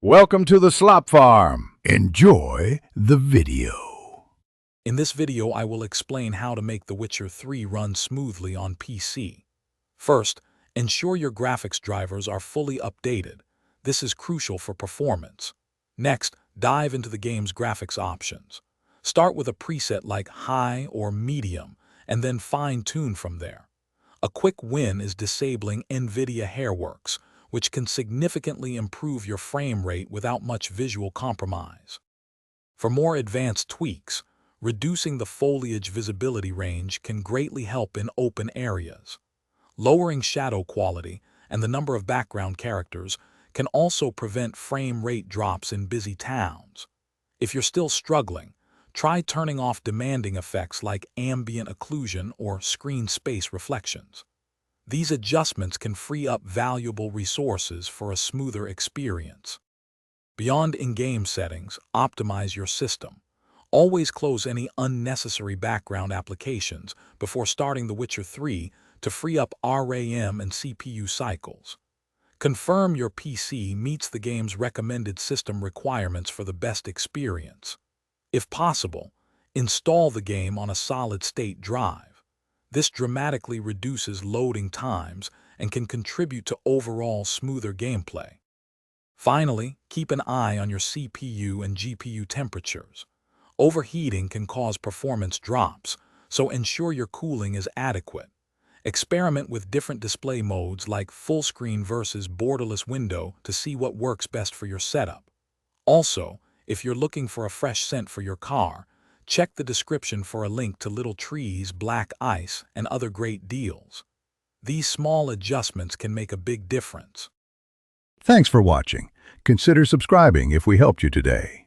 Welcome to the Slop Farm. Enjoy the video. In this video, I will explain how to make The Witcher 3 run smoothly on PC. First, ensure your graphics drivers are fully updated. This is crucial for performance. Next, dive into the game's graphics options. Start with a preset like High or Medium, and then fine-tune from there. A quick win is disabling NVIDIA Hairworks, which can significantly improve your frame rate without much visual compromise. For more advanced tweaks, reducing the foliage visibility range can greatly help in open areas. Lowering shadow quality and the number of background characters can also prevent frame rate drops in busy towns. If you're still struggling, try turning off demanding effects like ambient occlusion or screen space reflections. These adjustments can free up valuable resources for a smoother experience. Beyond in-game settings, optimize your system. Always close any unnecessary background applications before starting The Witcher 3 to free up RAM and CPU cycles. Confirm your PC meets the game's recommended system requirements for the best experience. If possible, install the game on a solid-state drive. This dramatically reduces loading times and can contribute to overall smoother gameplay. Finally, keep an eye on your CPU and GPU temperatures. Overheating can cause performance drops, so ensure your cooling is adequate. Experiment with different display modes like full screen versus borderless window to see what works best for your setup. Also, if you're looking for a fresh scent for your car, check the description for a link to Little Trees, Black Ice, and other great deals. These small adjustments can make a big difference. Thanks for watching. Consider subscribing if we helped you today.